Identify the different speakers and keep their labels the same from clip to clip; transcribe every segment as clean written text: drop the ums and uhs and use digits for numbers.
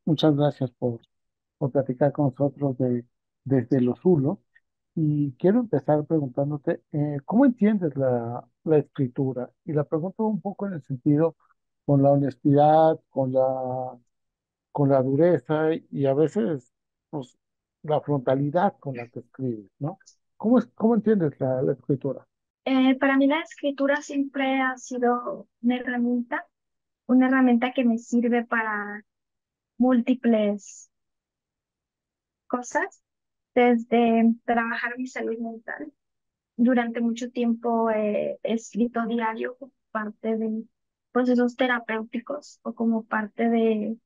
Speaker 1: Muchas gracias por platicar con nosotros desde los Zulos. Y quiero empezar preguntándote, ¿cómo entiendes la escritura? Y la pregunto un poco en el sentido con la honestidad, con la dureza y a veces pues, la frontalidad con la que escribes, ¿no? ¿Cómo entiendes la escritura?
Speaker 2: Para mí la escritura siempre ha sido una herramienta que me sirve para múltiples cosas, desde trabajar mi salud mental. Durante mucho tiempo he escrito diario como parte de procesos terapéuticos o como parte de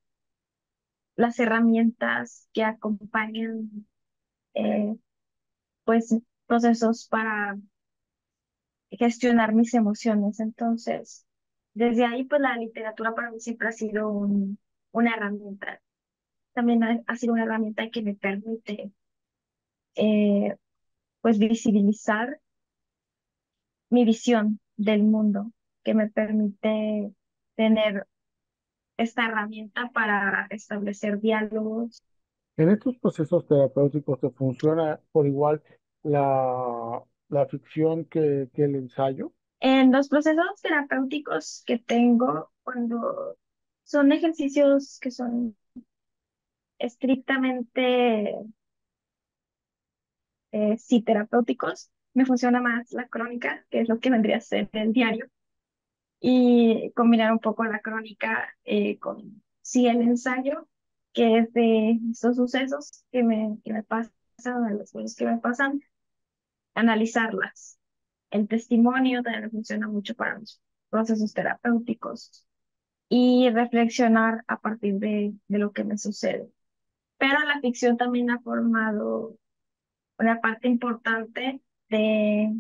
Speaker 2: las herramientas que acompañan eh, pues procesos para gestionar mis emociones. Entonces, desde ahí, pues la literatura para mí siempre ha sido una herramienta. También ha sido una herramienta que me permite, eh, pues, visibilizar mi visión del mundo, que me permite tener esta herramienta para establecer diálogos.
Speaker 1: En estos procesos terapéuticos te funciona por igual la ficción que el ensayo.
Speaker 2: En los procesos terapéuticos que tengo, cuando son ejercicios que son estrictamente sí terapéuticos, me funciona más la crónica, que es lo que vendría a ser el diario, y combinar un poco la crónica con sí el ensayo, que es de estos sucesos que me pasan, de las cosas que me pasan, analizarlas. El testimonio también me funciona mucho para los procesos terapéuticos y reflexionar a partir de lo que me sucede. Pero la ficción también ha formado una parte importante de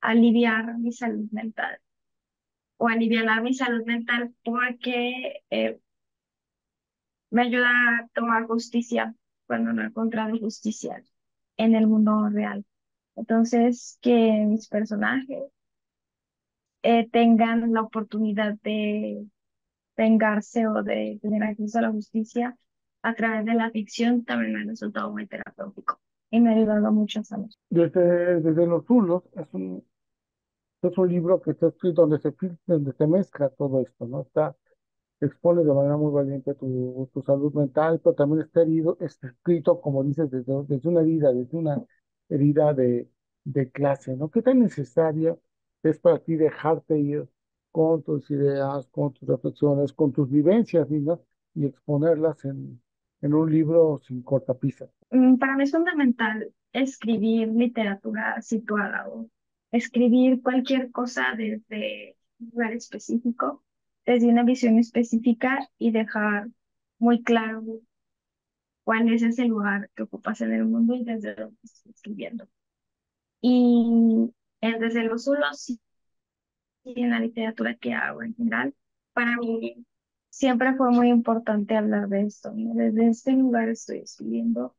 Speaker 2: aliviar mi salud mental o aliviar mi salud mental porque me ayuda a tomar justicia cuando no he encontrado justicia en el mundo real. Entonces, que mis personajes tengan la oportunidad de vengarse o de tener acceso a la justicia a través de la ficción también me ha resultado muy terapéutico y me ha ayudado mucho a sanar.
Speaker 1: Desde los Zulos es un libro que está escrito donde se mezcla todo esto, ¿no? Expone de manera muy valiente tu salud mental, pero también está escrito, como dices, desde desde una herida de clase, ¿no? ¿Qué tan necesaria es para ti dejarte ir con tus ideas, con tus reflexiones, con tus vivencias, ¿no? Y exponerlas en un libro sin cortapisas?
Speaker 2: Para mí es fundamental escribir literatura situada o escribir cualquier cosa desde un lugar específico, desde una visión específica y dejar muy claro cuál es ese lugar que ocupas en el mundo y desde dónde estás escribiendo. Y desde los solos y en la literatura que hago en general, para mí siempre fue muy importante hablar de esto, ¿no? Desde este lugar estoy escribiendo,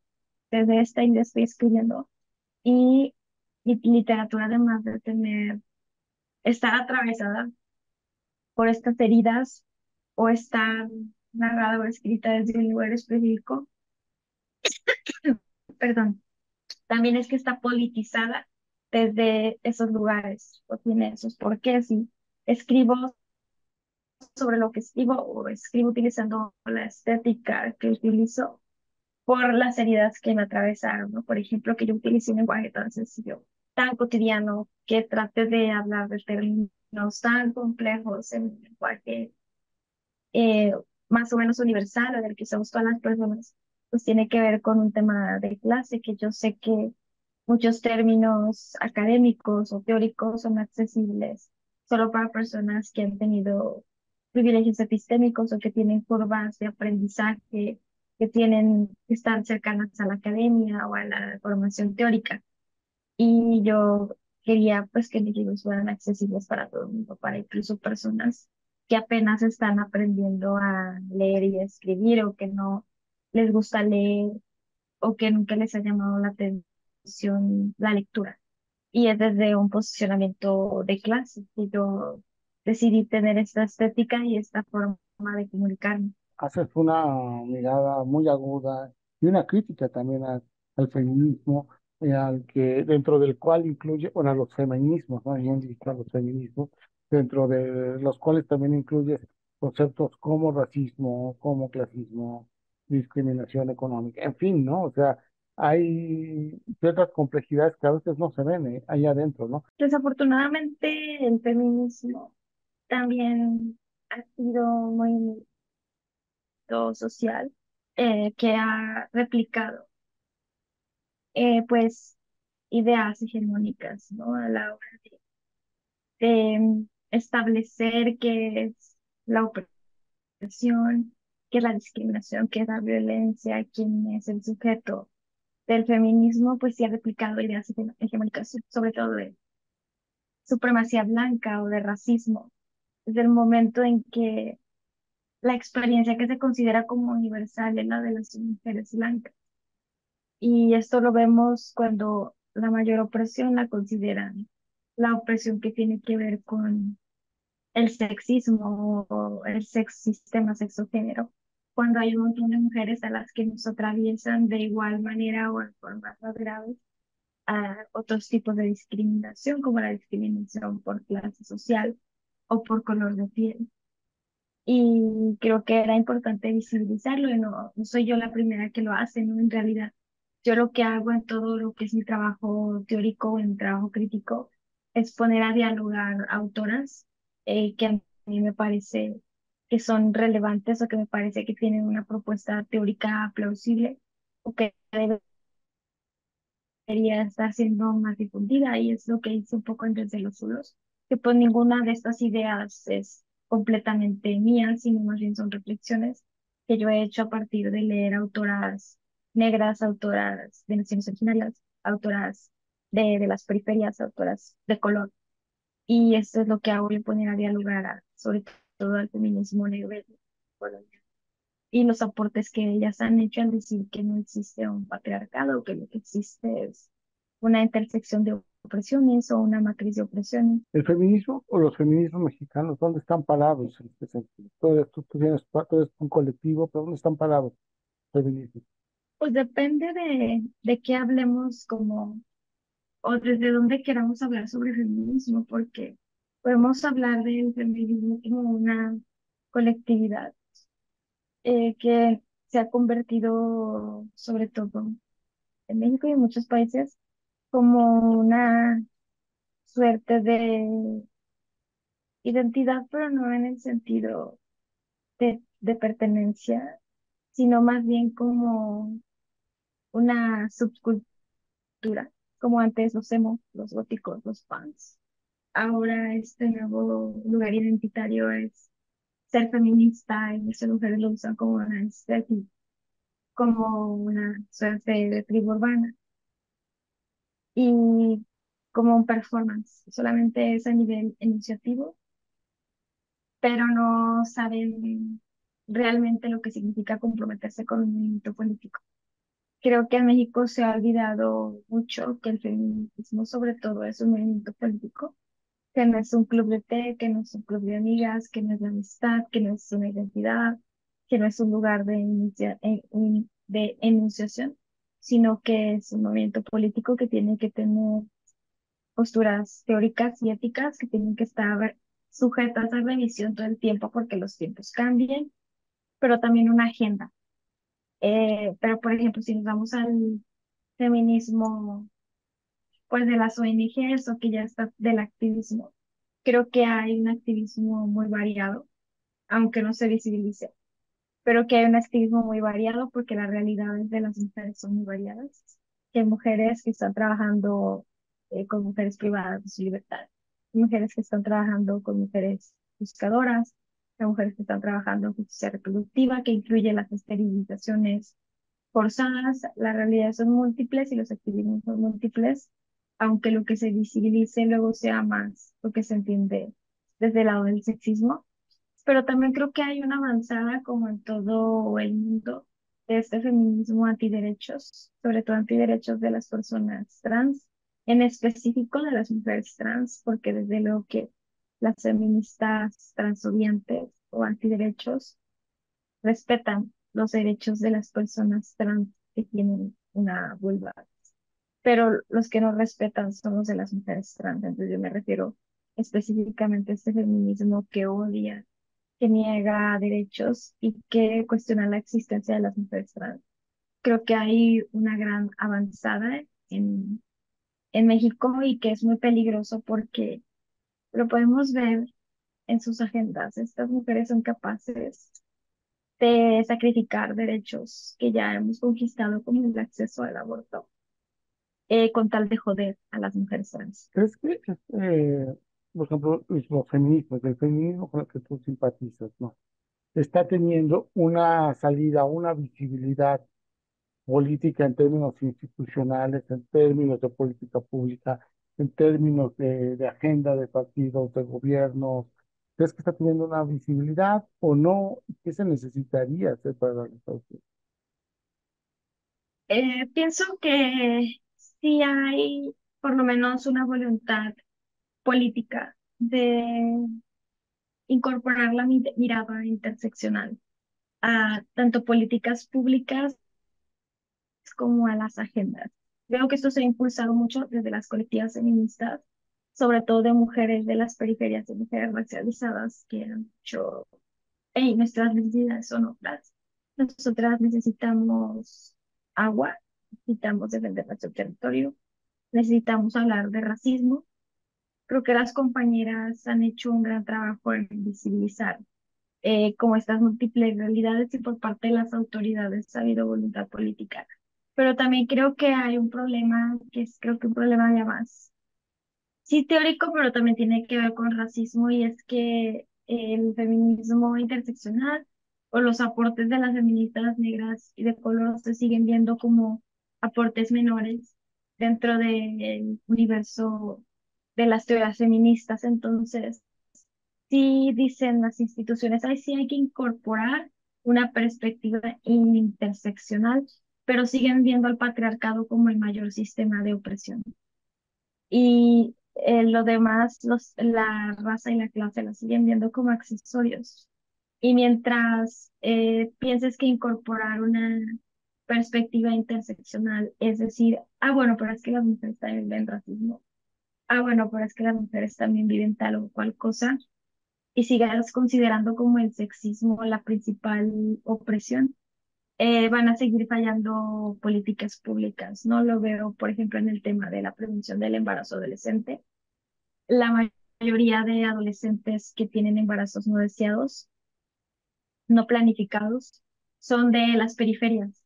Speaker 2: desde esta idea estoy escribiendo. Y literatura, además de estar atravesada por estas heridas o estar narrada o escrita desde un lugar específico, perdón, también es que está politizada desde esos lugares o tiene esos porqués. Y escribo sobre lo que escribo o escribo utilizando la estética que utilizo por las heridas que me atravesaron, ¿no? Por ejemplo, que yo utilice un lenguaje tan sencillo, tan cotidiano, que trate de hablar de términos tan complejos en un lenguaje eh, más o menos universal o del que usamos todas las personas, pues tiene que ver con un tema de clase, que yo sé que muchos términos académicos o teóricos son accesibles solo para personas que han tenido privilegios epistémicos o que tienen curvas de aprendizaje, que están cercanas a la academia o a la formación teórica. Y yo quería pues que mis libros fueran accesibles para todo el mundo, para incluso personas que apenas están aprendiendo a leer y a escribir o que no les gusta leer o que nunca les ha llamado la atención la lectura. Y es desde un posicionamiento de clase que yo decidí tener esta estética y esta forma de comunicarme.
Speaker 1: haces una mirada muy aguda y una crítica también al feminismo, al que, dentro del cual incluye, bueno, a los feminismos, más bien dicho, a los feminismos, dentro de los cuales también incluyes conceptos como racismo, como clasismo, discriminación económica, en fin, ¿no? O sea, hay ciertas complejidades que a veces no se ven, ahí adentro, ¿no?
Speaker 2: Desafortunadamente, el feminismo también ha sido un movimiento social que ha replicado, pues, ideas hegemónicas, ¿no? A la hora de establecer qué es la opresión, qué es la discriminación, qué es la violencia, quién es el sujeto del feminismo, pues sí ha replicado ideas hegemónicas, sobre todo de supremacía blanca o de racismo, desde el momento en que la experiencia que se considera como universal es la de las mujeres blancas. Y esto lo vemos cuando la mayor opresión la consideran la opresión que tiene que ver con el sexismo o el sistema sexogénero, cuando hay un montón de mujeres a las que nos atraviesan de igual manera o en formas más graves a otros tipos de discriminación, como la discriminación por clase social o por color de piel. Y creo que era importante visibilizarlo y no soy yo la primera que lo hace, ¿no? En realidad, yo lo que hago en todo lo que es mi trabajo teórico o en mi trabajo crítico es poner a dialogar autoras que a mí me parece que son relevantes o que me parece que tienen una propuesta teórica plausible o que debería estar siendo más difundida y es lo que hice un poco en Desde los Zulos, que pues ninguna de estas ideas es completamente mía, sino más bien son reflexiones que yo he hecho a partir de leer autoras negras, autoras de naciones originarias, autoras de las periferias, autoras de color. Y esto es lo que hago, y poner a dialogar sobre todo al feminismo negro colonial y los aportes que ellas han hecho al decir que no existe un patriarcado, que lo que existe es una intersección de opresiones o una matriz de opresiones.
Speaker 1: El feminismo o los feminismos mexicanos, ¿dónde están parados en este sentido? Tú tienes, tú eres un colectivo, pero ¿dónde están parados los feminismos?
Speaker 2: Pues depende de qué hablemos como, o desde dónde queramos hablar sobre feminismo, porque podemos hablar del feminismo como una colectividad que se ha convertido, sobre todo en México y en muchos países, como una suerte de identidad, pero no en el sentido de pertenencia, sino más bien como una subcultura, como antes los emo, los góticos, los punks. Ahora este nuevo lugar identitario es ser feminista y muchas mujeres lo usan como una estética, como una suerte de tribu urbana y como un performance. Solamente es a nivel iniciativo pero no saben realmente lo que significa comprometerse con un movimiento político. Creo que en México se ha olvidado mucho que el feminismo sobre todo es un movimiento político, que no es un club de té, que no es un club de amigas, que no es la amistad, que no es una identidad, que no es un lugar de enunciación, sino que es un movimiento político que tiene que tener posturas teóricas y éticas que tienen que estar sujetas a revisión todo el tiempo porque los tiempos cambian, pero también una agenda. Pero, por ejemplo, si nos vamos al feminismo, pues de las ONGs o que ya está del activismo, creo que hay un activismo muy variado, aunque no se visibilice, pero que hay un activismo muy variado porque las realidades de las mujeres son muy variadas. Que hay mujeres que están trabajando con mujeres privadas de su libertad, hay mujeres que están trabajando con mujeres buscadoras, hay mujeres que están trabajando en justicia reproductiva, que incluye las esterilizaciones forzadas. Las realidades son múltiples y los activismos son múltiples, aunque lo que se visibilice luego sea más lo que se entiende desde el lado del sexismo, pero también creo que hay una avanzada como en todo el mundo de este feminismo antiderechos, sobre todo antiderechos de las personas trans, en específico de las mujeres trans, porque desde luego que las feministas transodiantes o antiderechos respetan los derechos de las personas trans que tienen una vulva, pero los que no respetan son los de las mujeres trans. Entonces yo me refiero específicamente a este feminismo que odia, que niega derechos y que cuestiona la existencia de las mujeres trans. Creo que hay una gran avanzada en México y que es muy peligroso porque lo podemos ver en sus agendas. Estas mujeres son capaces de sacrificar derechos que ya hemos conquistado, como el acceso al aborto, con tal de joder a las mujeres trans.
Speaker 1: ¿Crees que, por ejemplo, los feminismos, el feminismo con el que tú simpatizas, ¿no? Está teniendo una salida, una visibilidad política en términos institucionales, en términos de política pública, en términos de agenda de partidos, de gobiernos? ¿Crees que está teniendo una visibilidad o no? ¿Qué se necesitaría hacer para darle esa visibilidad?
Speaker 2: Pienso que sí hay por lo menos una voluntad política de incorporar la mirada interseccional a tanto políticas públicas como a las agendas. Veo que esto se ha impulsado mucho desde las colectivas feministas, sobre todo de mujeres de las periferias, de mujeres racializadas que han dicho, hey, nuestras necesidades son otras. Nosotras necesitamos agua, necesitamos defender nuestro territorio, necesitamos hablar de racismo. Creo que las compañeras han hecho un gran trabajo en visibilizar como estas múltiples realidades y por parte de las autoridades ha habido voluntad política. Pero también creo que hay un problema, que es creo que un problema ya más, sí teórico, pero también tiene que ver con racismo y es que el feminismo interseccional o los aportes de las feministas negras y de color se siguen viendo como aportes menores dentro del universo de las teorías feministas. Entonces, sí dicen las instituciones, ahí sí hay que incorporar una perspectiva interseccional, pero siguen viendo al patriarcado como el mayor sistema de opresión. Y lo demás, la raza y la clase la siguen viendo como accesorios. Y mientras pienses que incorporar una perspectiva interseccional, es decir, ah, bueno, pero es que las mujeres también ven racismo, ah, bueno, pero es que las mujeres también viven tal o cual cosa, y sigas considerando como el sexismo la principal opresión, van a seguir fallando políticas públicas. No lo veo, por ejemplo, en el tema de la prevención del embarazo adolescente. La mayoría de adolescentes que tienen embarazos no deseados, no planificados, son de las periferias.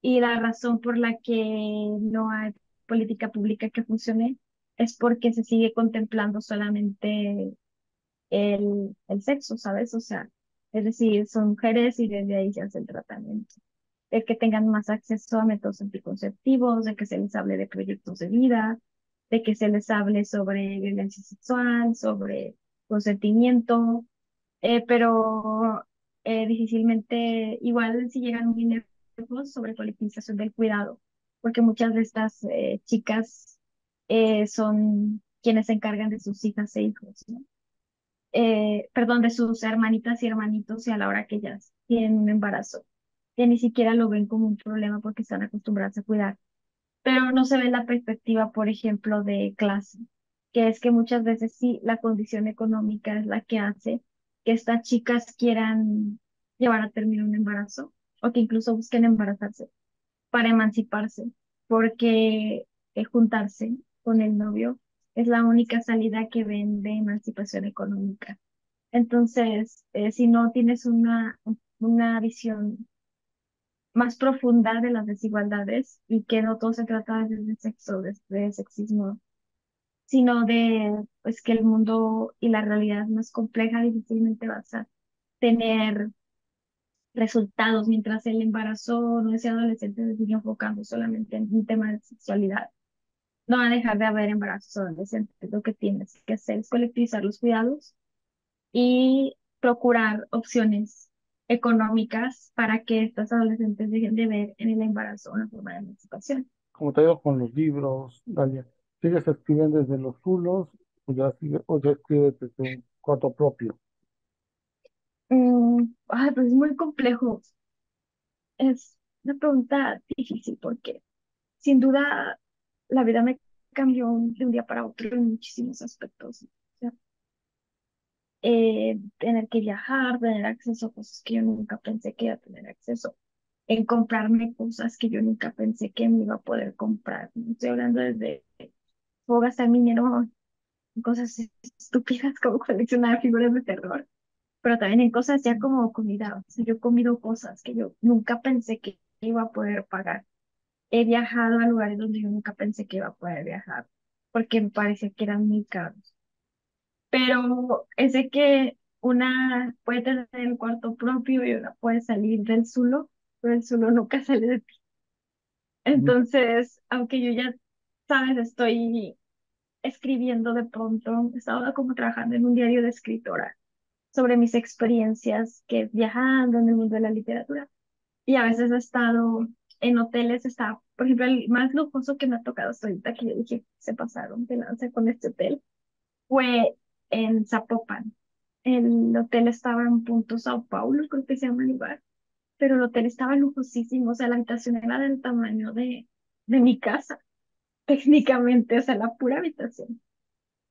Speaker 2: Y la razón por la que no hay política pública que funcione es porque se sigue contemplando solamente el sexo, ¿sabes? O sea, es decir, son mujeres y desde ahí se hace el tratamiento. De que tengan más acceso a métodos anticonceptivos, de que se les hable de proyectos de vida, de que se les hable sobre violencia sexual, sobre consentimiento, pero difícilmente, igual si llegan muy lejos sobre colectivización del cuidado, porque muchas de estas chicas son quienes se encargan de sus hijas e hijos, ¿no? Perdón, de sus hermanitas y hermanitos y a la hora que ellas tienen un embarazo, que ni siquiera lo ven como un problema porque están acostumbradas a cuidar. Pero no se ve la perspectiva, por ejemplo, de clase, que es que muchas veces sí, la condición económica es la que hace que estas chicas quieran llevar a término un embarazo o que incluso busquen embarazarse para emanciparse, porque juntarse con el novio es la única salida que ven de emancipación económica. Entonces, si no tienes una visión más profunda de las desigualdades y que no todo se trata de sexo, de sexismo, sino de pues que el mundo y la realidad es más compleja, difícilmente vas a tener resultados mientras el embarazo no es adolescente se sigue enfocando solamente en un tema de sexualidad. No va a dejar de haber embarazos adolescentes. Lo que tienes que hacer es colectivizar los cuidados y procurar opciones económicas para que estas adolescentes dejen de ver en el embarazo una forma de emancipación.
Speaker 1: Como te digo con los libros, Dalia, ¿sigues escribiendo desde los zulos o ya escribes desde un corto propio?
Speaker 2: Pues es muy complejo. Es una pregunta difícil porque sin duda la vida me cambió de un día para otro en muchísimos aspectos. O sea, tener que viajar, tener acceso a cosas que yo nunca pensé que iba a tener acceso, en comprarme cosas que yo nunca pensé que me iba a poder comprar. No estoy hablando desde, puedo gastar mi dinero en cosas estúpidas como coleccionar figuras de terror, pero también en cosas ya como comida. O sea, yo he comido cosas que yo nunca pensé que iba a poder pagar. He viajado a lugares donde yo nunca pensé que iba a poder viajar, porque me parecía que eran muy caros. Pero es de que una puede tener el cuarto propio y una puede salir del zulo, pero el zulo nunca sale de ti.
Speaker 1: Ujú.
Speaker 2: Entonces, aunque yo ya, sabes, estoy escribiendo de pronto, estaba como trabajando en un diario de escritora sobre mis experiencias que viajando en el mundo de la literatura. Y a veces he estado en hoteles, está, por ejemplo, el más lujoso que me ha tocado hasta ahorita, que yo dije, se pasaron de lanza con este hotel, fue en Zapopan. El hotel estaba en Punto Sao Paulo, creo que se llama el lugar, pero el hotel estaba lujosísimo, o sea, la habitación era del tamaño de mi casa, técnicamente, o sea, la pura habitación.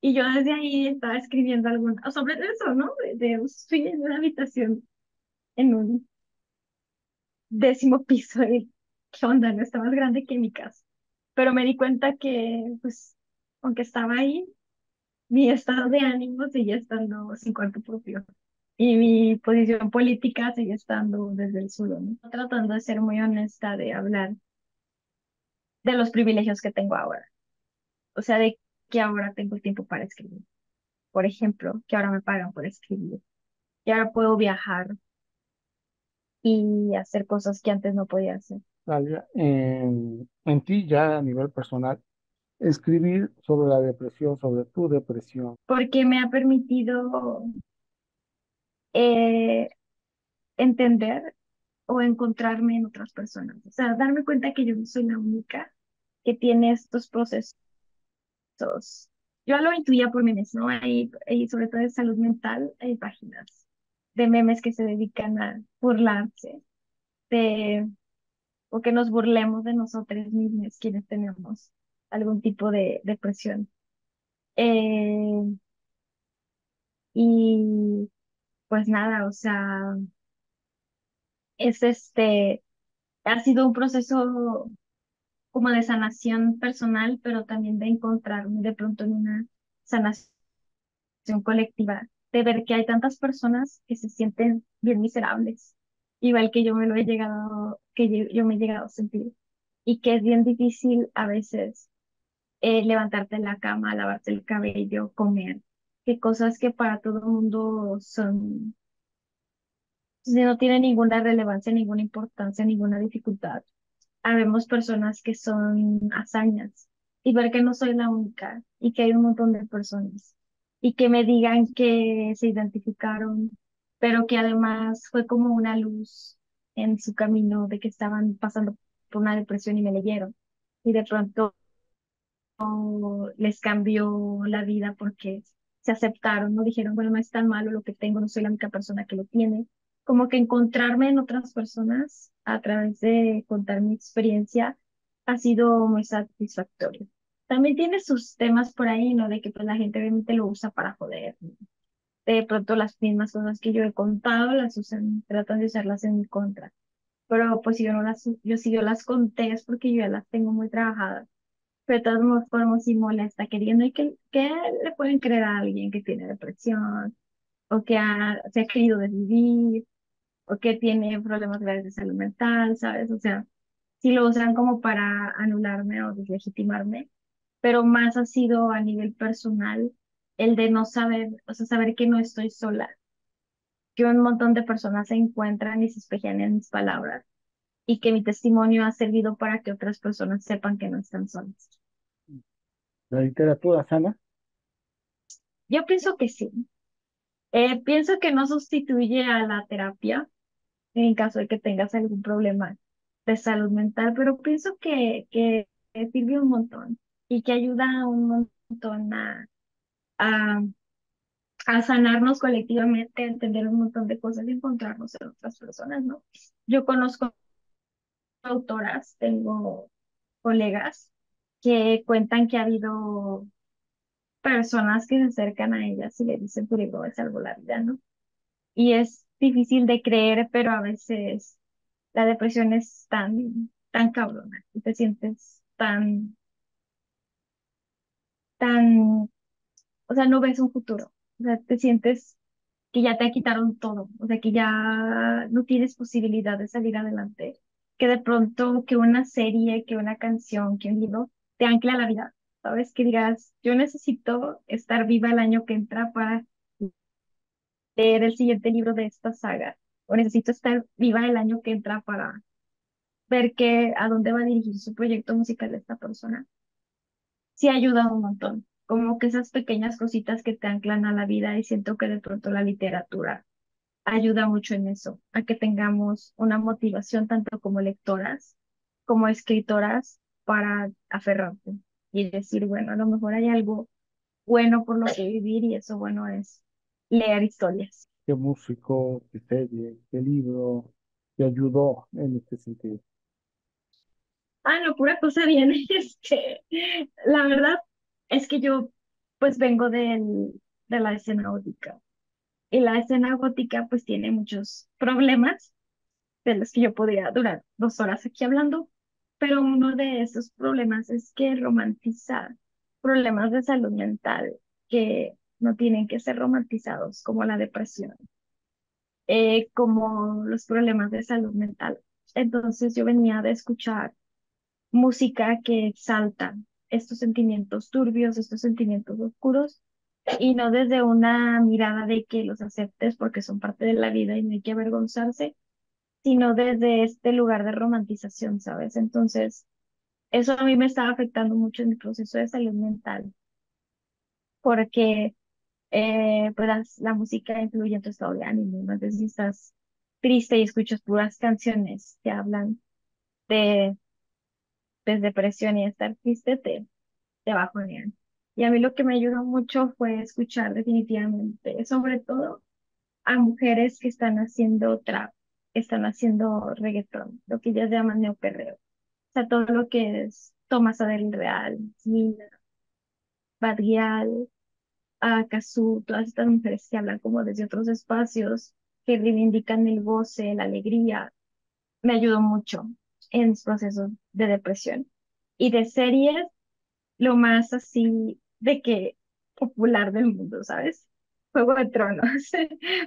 Speaker 2: Y yo desde ahí estaba escribiendo alguna, sobre eso, ¿no? Fui en una habitación en un 10.º piso y qué onda, no está más grande que mi casa. Pero me di cuenta que, pues, aunque estaba ahí, mi estado de ánimo seguía estando sin cuerpo propio. Y mi posición política seguía estando desde el sur, ¿no? Tratando de ser muy honesta, de hablar de los privilegios que tengo ahora. O sea, de que ahora tengo tiempo para escribir. Por ejemplo, que ahora me pagan por escribir. Que ahora puedo viajar y hacer cosas que antes no podía hacer.
Speaker 1: Dalia, en ti ya a nivel personal, escribir sobre la depresión, sobre tu depresión.
Speaker 2: Porque me ha permitido eh, entender o encontrarme en otras personas. O sea, darme cuenta que yo no soy la única que tiene estos procesos. Yo lo intuía por memes, ¿no? Hay sobre todo de salud mental, hay páginas de memes que se dedican a burlarse de, o que nos burlemos de nosotros mismos quienes tenemos algún tipo de depresión. Eh, y pues nada, o sea, es ha sido un proceso como de sanación personal, pero también de encontrarme de pronto en una sanación colectiva, de ver que hay tantas personas que se sienten bien miserables, igual que yo me lo he llegado, que yo me he llegado a sentir, y que es bien difícil a veces levantarte en la cama, lavarte el cabello, comer, que cosas que para todo el mundo son, no tienen ninguna relevancia, ninguna importancia, ninguna dificultad. Habemos personas que son hazañas y ver que no soy la única y que hay un montón de personas y que me digan que se identificaron, pero que además fue como una luz en su camino de que estaban pasando por una depresión y me leyeron y de pronto les cambió la vida porque se aceptaron, no dijeron, bueno, no es tan malo lo que tengo, no soy la única persona que lo tiene. Como que encontrarme en otras personas a través de contar mi experiencia ha sido muy satisfactorio. También tiene sus temas por ahí, ¿no? De que pues la gente obviamente lo usa para joder, ¿no? De pronto las mismas cosas que yo he contado las usan, tratan de usarlas en mi contra. Pero pues si yo no las, yo si yo las conté es porque yo ya las tengo muy trabajadas, pero de todas formas sí molesta, queriendo y que le pueden creer a alguien que tiene depresión, o que se ha querido desvivir, o que tiene problemas graves de salud mental, ¿sabes? O sea, sí lo usan como para anularme o deslegitimarme, pero más ha sido a nivel personal el de no saber, o sea, saber que no estoy sola, que un montón de personas se encuentran y se espejan en mis palabras, y que mi testimonio ha servido para que otras personas sepan que no están solas.
Speaker 1: La literatura sana,
Speaker 2: Yo pienso que sí. Pienso que no sustituye a la terapia en caso de que tengas algún problema de salud mental, pero pienso que sirve un montón y que ayuda un montón a a sanarnos colectivamente, a entender un montón de cosas y encontrarnos en otras personas, ¿no? Yo conozco autoras, tengo colegas que cuentan que ha habido personas que se acercan a ellas y le dicen, tu libro me salvó la vida, ¿no? Y es difícil de creer, pero a veces la depresión es tan cabrona y te sientes tan, o sea, no ves un futuro, o sea, te sientes que ya te quitaron todo, o sea, que ya no tienes posibilidad de salir adelante, que de pronto que una serie, que una canción, que un libro te ancla a la vida, ¿sabes? Que digas, yo necesito estar viva el año que entra para leer el siguiente libro de esta saga, o necesito estar viva el año que entra para ver a dónde va a dirigir su proyecto musical esta persona. Sí ayuda un montón, como que esas pequeñas cositas que te anclan a la vida y siento que de pronto la literatura ayuda mucho en eso, a que tengamos una motivación tanto como lectoras como escritoras para aferrarte y decir, bueno, a lo mejor hay algo bueno por lo que vivir y eso bueno es leer historias.
Speaker 1: ¿Qué músico, qué serie, qué libro te ayudó en este sentido?
Speaker 2: Ah, no, pura cosa bien. La verdad es que yo pues vengo de la escena gótica y la escena gótica pues tiene muchos problemas de los que yo podría durar 2 horas aquí hablando, pero uno de esos problemas es que romantiza problemas de salud mental que no tienen que ser romantizados, como la depresión, como los problemas de salud mental. Entonces yo venía de escuchar música que exalta estos sentimientos turbios, estos sentimientos oscuros, y no desde una mirada de que los aceptes porque son parte de la vida y no hay que avergonzarse, sino desde este lugar de romantización, ¿sabes? Entonces, eso a mí me estaba afectando mucho en mi proceso de salud mental, porque pues la música influye en tu estado de ánimo, ¿no? Entonces, si estás triste y escuchas puras canciones que hablan de, de depresión y de estar triste, te bajonean. Y a mí lo que me ayudó mucho fue escuchar definitivamente, sobre todo a mujeres que están haciendo trap, que están haciendo reggaetón, lo que ellas llaman neoperreo. O sea, todo lo que es Tomasa del Real, Nina, Bad Gyal, Cazzu, todas estas mujeres que hablan como desde otros espacios, que reivindican el goce, la alegría, me ayudó mucho en mis procesos de depresión. Y de series, lo más así de que popular del mundo, ¿sabes? Juego de Tronos,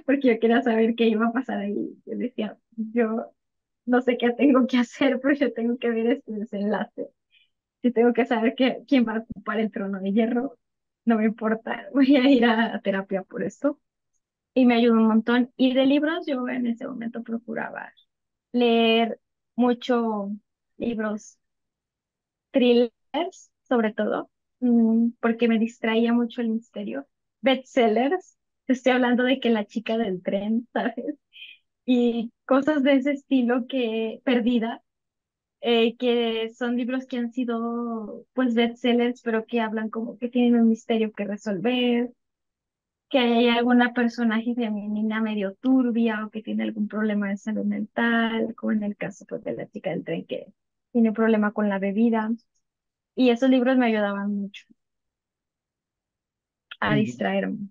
Speaker 2: porque yo quería saber qué iba a pasar ahí. Yo decía, yo no sé qué tengo que hacer, pero yo tengo que ver este desenlace. Si tengo que saber quién va a ocupar el trono de hierro, no me importa, voy a ir a terapia por esto. Y me ayudó un montón. Y de libros, yo en ese momento procuraba leer mucho libros thrillers, sobre todo, porque me distraía mucho el misterio. Bestsellers, te estoy hablando de que la chica del tren, ¿sabes? Y cosas de ese estilo que perdida, que son libros que han sido pues bestsellers, pero que hablan como que tienen un misterio que resolver, que hay alguna personaje femenina medio turbia o que tiene algún problema de salud mental, como en el caso pues de la chica del tren que tiene problema con la bebida. Y esos libros me ayudaban mucho a
Speaker 1: Y
Speaker 2: distraerme.